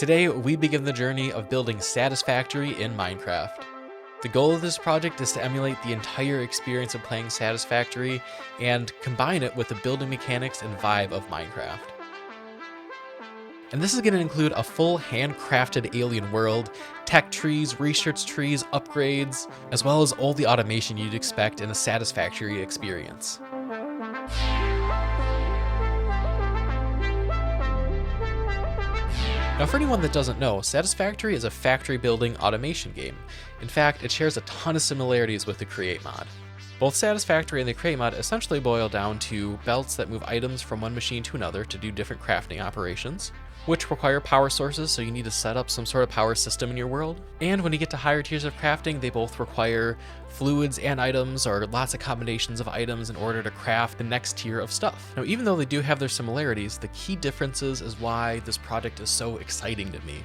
Today, we begin the journey of building Satisfactory in Minecraft. The goal of this project is to emulate the entire experience of playing Satisfactory and combine it with the building mechanics and vibe of Minecraft. And this is going to include a full handcrafted alien world, tech trees, research trees, upgrades, as well as all the automation you'd expect in a Satisfactory experience. Now, for anyone that doesn't know, Satisfactory is a factory building automation game. In fact, it shares a ton of similarities with the Create mod. Both Satisfactory and the Create mod essentially boil down to belts that move items from one machine to another to do different crafting operations, which require power sources, so you need to set up some sort of power system in your world. And when you get to higher tiers of crafting, they both require fluids and items, or lots of combinations of items in order to craft the next tier of stuff. Now, even though they do have their similarities, the key differences is why this project is so exciting to me.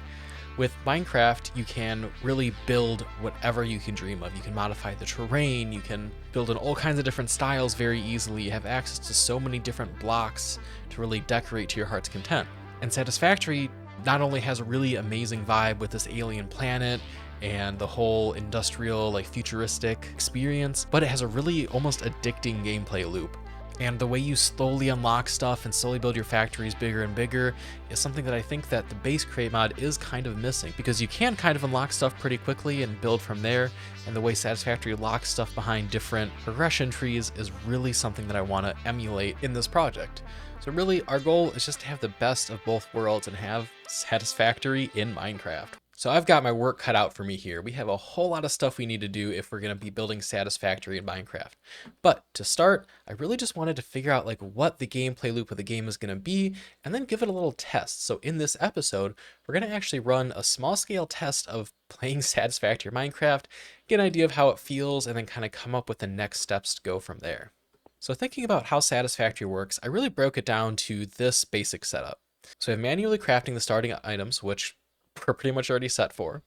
With Minecraft, you can really build whatever you can dream of. You can modify the terrain, you can build in all kinds of different styles very easily. You have access to so many different blocks to really decorate to your heart's content. And Satisfactory not only has a really amazing vibe with this alien planet and the whole industrial, futuristic experience, but it has a really almost addicting gameplay loop. And the way you slowly unlock stuff and slowly build your factories bigger and bigger is something that I think that the base Create mod is kind of missing, because you can kind of unlock stuff pretty quickly and build from there, and the way Satisfactory locks stuff behind different progression trees is really something that I want to emulate in this project. So really, our goal is just to have the best of both worlds and have Satisfactory in Minecraft. So I've got my work cut out for me here. We have a whole lot of stuff we need to do if we're going to be building Satisfactory in Minecraft. But to start, I really just wanted to figure out what the gameplay loop of the game is going to be, and then give it a little test. So in this episode, we're going to actually run a small scale test of playing Satisfactory Minecraft, get an idea of how it feels, and then kind of come up with the next steps to go from there. So thinking about how Satisfactory works, I really broke it down to this basic setup. So we have manually crafting the starting items, which we're pretty much already set for.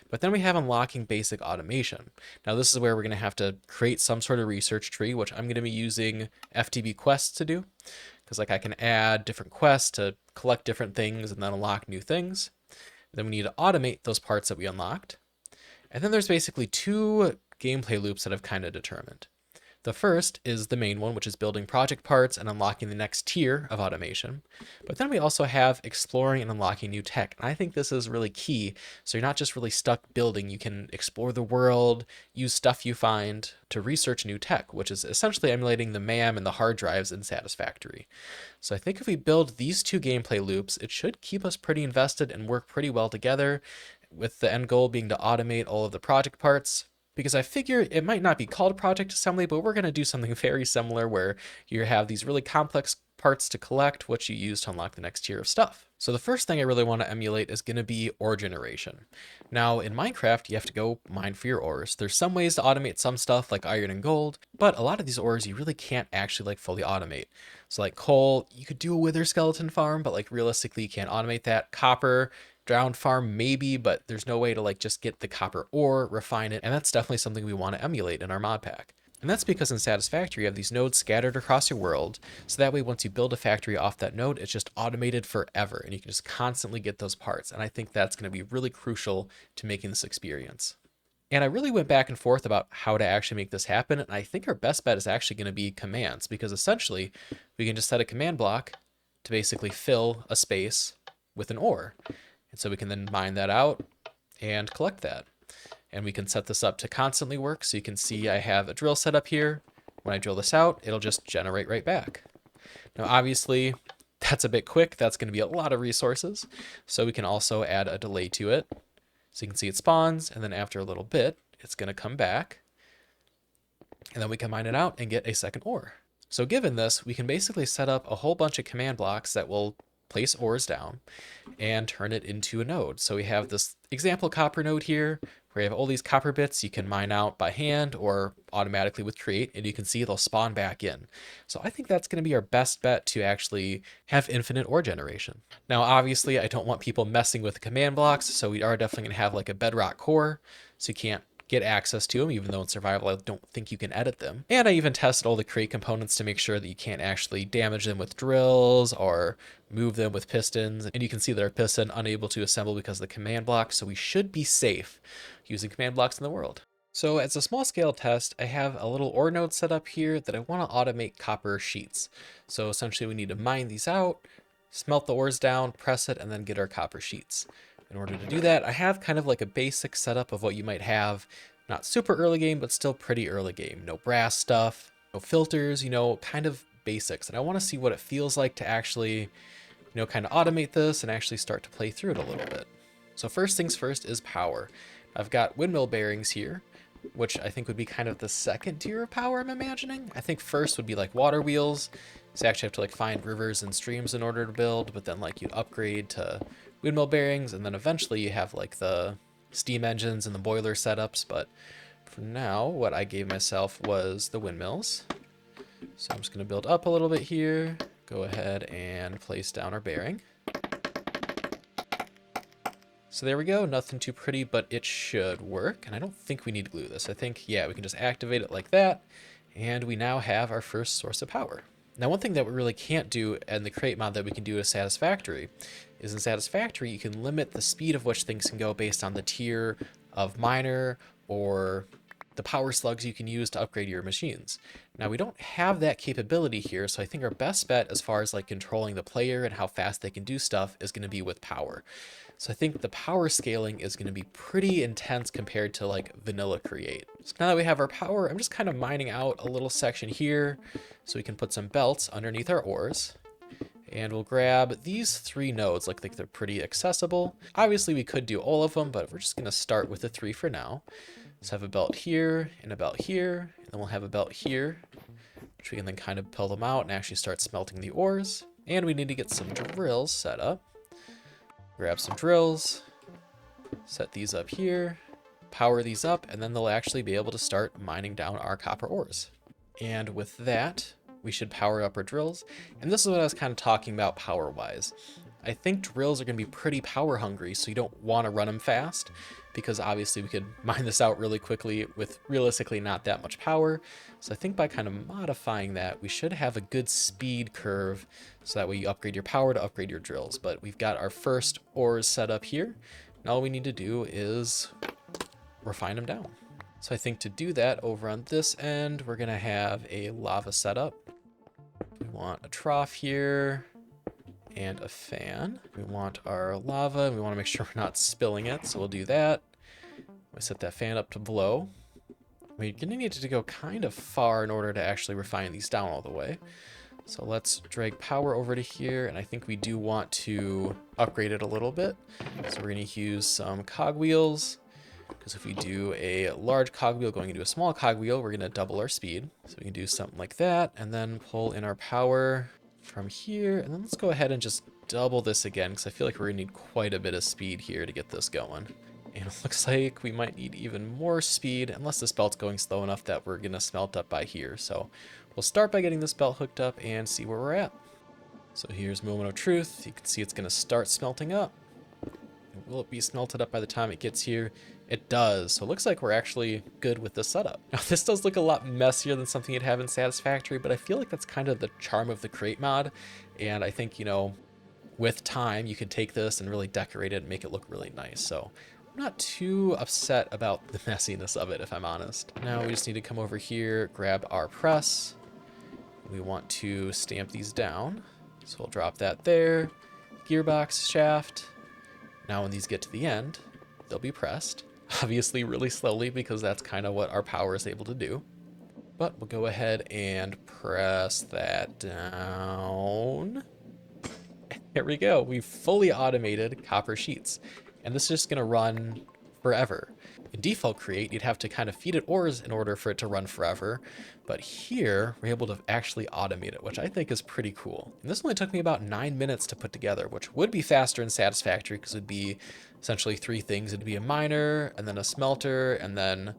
But then we have unlocking basic automation. Now this is where we're going to have to create some sort of research tree, which I'm going to be using FTB quests to do. Because I can add different quests to collect different things and then unlock new things. Then we need to automate those parts that we unlocked. And then there's basically two gameplay loops that I've kind of determined. The first is the main one, which is building project parts and unlocking the next tier of automation. But then we also have exploring and unlocking new tech. And I think this is really key. So you're not just really stuck building. You can explore the world, use stuff you find to research new tech, which is essentially emulating the MAM and the hard drives in Satisfactory. So I think if we build these two gameplay loops, it should keep us pretty invested and work pretty well together, with the end goal being to automate all of the project parts. Because I figure it might not be called project assembly, but we're going to do something very similar where you have these really complex parts to collect, which you use to unlock the next tier of stuff. So the first thing I really want to emulate is going to be ore generation. Now in Minecraft, you have to go mine for your ores. There's some ways to automate some stuff like iron and gold, but a lot of these ores you really can't actually fully automate. So like coal, you could do a wither skeleton farm, but realistically you can't automate that. Copper, drowned farm maybe, but there's no way to just get the copper ore, refine it, and that's definitely something we want to emulate in our mod pack. And that's because in Satisfactory you have these nodes scattered across your world, so that way once you build a factory off that node, it's just automated forever, and you can just constantly get those parts. And I think that's going to be really crucial to making this experience. And I really went back and forth about how to actually make this happen, and I think our best bet is actually going to be commands, because essentially we can just set a command block to basically fill a space with an ore. And so we can then mine that out and collect that. And we can set this up to constantly work. So you can see I have a drill set up here. When I drill this out, it'll just generate right back. Now, obviously, that's a bit quick. That's going to be a lot of resources. So we can also add a delay to it. So you can see it spawns, and then after a little bit, it's going to come back. And then we can mine it out and get a second ore. So given this, we can basically set up a whole bunch of command blocks that will place ores down and turn it into a node. So we have this example copper node here where you have all these copper bits you can mine out by hand or automatically with create, and you can see they'll spawn back in. So I think that's going to be our best bet to actually have infinite ore generation. Now obviously I don't want people messing with the command blocks, so we are definitely going to have a bedrock core, so you can't get access to them, even though in survival I don't think you can edit them. And I even tested all the crate components to make sure that you can't actually damage them with drills or move them with pistons. And you can see that our piston unable to assemble because of the command block, so we should be safe using command blocks in the world. So as a small scale test, I have a little ore node set up here that I want to automate copper sheets. So essentially we need to mine these out, smelt the ores down, press it, and then get our copper sheets. In order to do that, I have kind of like a basic setup of what you might have. Not super early game, but still pretty early game. No brass stuff, no filters, kind of basics. And I want to see what it feels like to actually, kind of automate this and actually start to play through it a little bit. So first things first is power. I've got windmill bearings here, which I think would be kind of the second tier of power I'm imagining. I think first would be like water wheels. So you actually have to like find rivers and streams in order to build, but then like you'd upgrade to windmill bearings, and then eventually you have like the steam engines and the boiler setups. But for now, what I gave myself was the windmills. So I'm just going to build up a little bit here, go ahead and place down our bearing. So there we go, nothing too pretty, but it should work. And I don't think we need to glue this. I think, yeah, we can just activate it like that. And we now have our first source of power. Now, one thing that we really can't do in the crate mod that we can do to Satisfactory is in Satisfactory, you can limit the speed of which things can go based on the tier of miner or the power slugs you can use to upgrade your machines. Now, we don't have that capability here, so I think our best bet as far as like controlling the player and how fast they can do stuff is going to be with power. So I think the power scaling is going to be pretty intense compared to like vanilla create. So now that we have our power, I'm just kind of mining out a little section here so we can put some belts underneath our ores. And we'll grab these 3 nodes, like they're pretty accessible. Obviously we could do all of them, but we're just going to start with the 3 for now. Let's have a belt here and a belt here, and then we'll have a belt here, which we can then kind of pull them out and actually start smelting the ores. And we need to get some drills set up. Grab some drills, set these up here, power these up, and then they'll actually be able to start mining down our copper ores. And with that, we should power up our drills. And this is what I was kind of talking about power-wise. I think drills are going to be pretty power hungry, so you don't want to run them fast, because obviously we could mine this out really quickly with realistically not that much power. So I think by kind of modifying that, we should have a good speed curve, so that way you upgrade your power to upgrade your drills. But we've got our first ores set up here, and all we need to do is refine them down. So I think to do that, over on this end, we're going to have a lava setup. We want a trough here and a fan. We want our lava, and we want to make sure we're not spilling it, so we'll do that. We set that fan up to blow. We're going to need to go kind of far in order to actually refine these down all the way. So let's drag power over to here, and I think we do want to upgrade it a little bit. So we're going to use some cogwheels, because if we do a large cogwheel going into a small cogwheel, we're going to double our speed. So we can do something like that, and then pull in our power from here, and then let's go ahead and just double this again, because I feel like we're going to need quite a bit of speed here to get this going. And it looks like we might need even more speed, unless this belt's going slow enough that we're going to smelt up by here. So we'll start by getting this belt hooked up and see where we're at. So here's moment of truth. You can see it's going to start smelting up. Will it be smelted up by the time it gets here? It does. So it looks like we're actually good with this setup. Now this does look a lot messier than something you'd have in Satisfactory, but I feel like that's kind of the charm of the crate mod. And I think, with time you could take this and really decorate it and make it look really nice. So I'm not too upset about the messiness of it, if I'm honest. Now we just need to come over here, grab our press. We want to stamp these down. So we'll drop that there. Gearbox shaft. Now when these get to the end, they'll be pressed. Obviously really slowly, because that's kind of what our power is able to do. But we'll go ahead and press that down. There we go. We've fully automated copper sheets. And this is just going to run forever. In default create, you'd have to kind of feed it ores in order for it to run forever. But here, we're able to actually automate it, which I think is pretty cool. And this only took me about 9 minutes to put together, which would be faster in Satisfactory, because it'd be essentially 3 things. It'd be a miner, and then a smelter, and then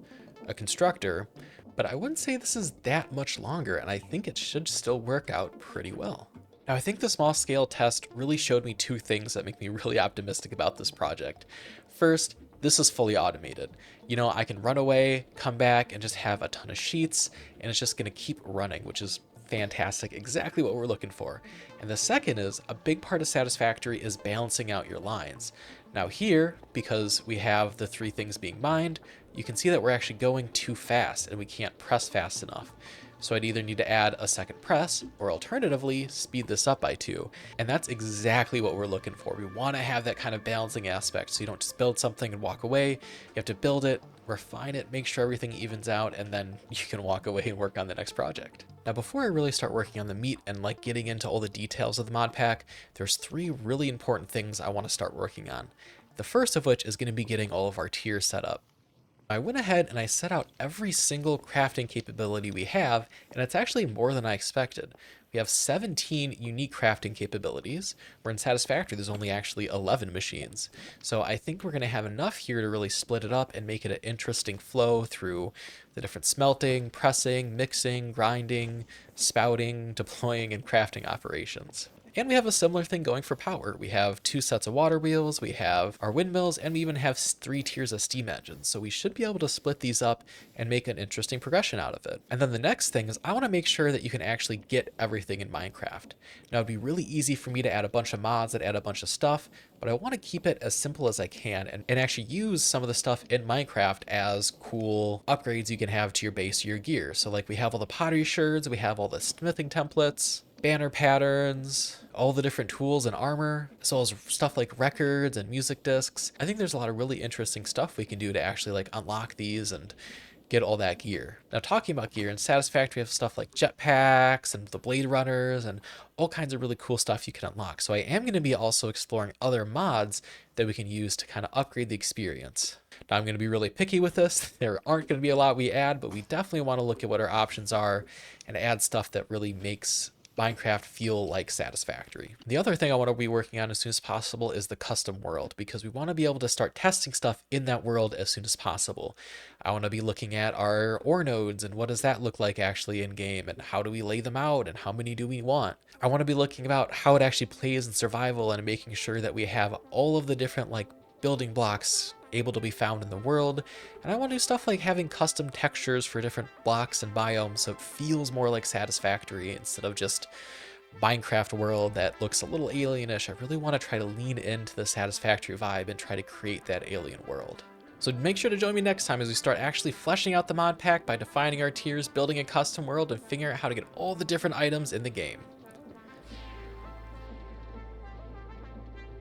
a constructor. But I wouldn't say this is that much longer, and I think it should still work out pretty well. Now, I think the small scale test really showed me 2 things that make me really optimistic about this project. First, this is fully automated. You know, I can run away, come back, and just have a ton of sheets, and it's just gonna keep running, which is fantastic, exactly what we're looking for. And the second is, a big part of Satisfactory is balancing out your lines. Now here, because we have the three things being mined, you can see that we're actually going too fast and we can't press fast enough. So I'd either need to add a second press or alternatively speed this up by 2. And that's exactly what we're looking for. We want to have that kind of balancing aspect, so you don't just build something and walk away. You have to build it, refine it, make sure everything evens out, and then you can walk away and work on the next project. Now before I really start working on the meat and like getting into all the details of the mod pack, there's 3 really important things I want to start working on. The first of which is going to be getting all of our tiers set up. I went ahead and I set out every single crafting capability we have, and it's actually more than I expected. We have 17 unique crafting capabilities, where in Satisfactory there's only actually 11 machines. So I think we're going to have enough here to really split it up and make it an interesting flow through the different smelting, pressing, mixing, grinding, spouting, deploying, and crafting operations. And we have a similar thing going for power. We have 2 sets of water wheels, we have our windmills, and we even have 3 tiers of steam engines. So we should be able to split these up and make an interesting progression out of it. And then the next thing is I want to make sure that you can actually get everything in Minecraft. Now it'd be really easy for me to add a bunch of mods that add a bunch of stuff, but I want to keep it as simple as I can and actually use some of the stuff in Minecraft as cool upgrades you can have to your base or your gear. So like we have all the pottery sherds, we have all the smithing templates, banner patterns, all the different tools and armor, as well as stuff like records and music discs. I think there's a lot of really interesting stuff we can do to actually like unlock these and get all that gear. Now talking about gear, in Satisfactory we have stuff like jetpacks and the blade runners and all kinds of really cool stuff you can unlock. So I am going to be also exploring other mods that we can use to kind of upgrade the experience. Now I'm going to be really picky with this. There aren't going to be a lot we add, but we definitely want to look at what our options are and add stuff that really makes Minecraft feel like Satisfactory. The other thing I want to be working on as soon as possible is the custom world, because we want to be able to start testing stuff in that world as soon as possible. I want to be looking at our ore nodes and what does that look like actually in game, and how do we lay them out, and how many do we want. I want to be looking about how it actually plays in survival and making sure that we have all of the different like building blocks able to be found in the world. And I want to do stuff like having custom textures for different blocks and biomes so it feels more like Satisfactory instead of just Minecraft world that looks a little alienish. I really want to try to lean into the Satisfactory vibe and try to create that alien world. So make sure to join me next time as we start actually fleshing out the mod pack by defining our tiers, building a custom world, and figuring out how to get all the different items in the game.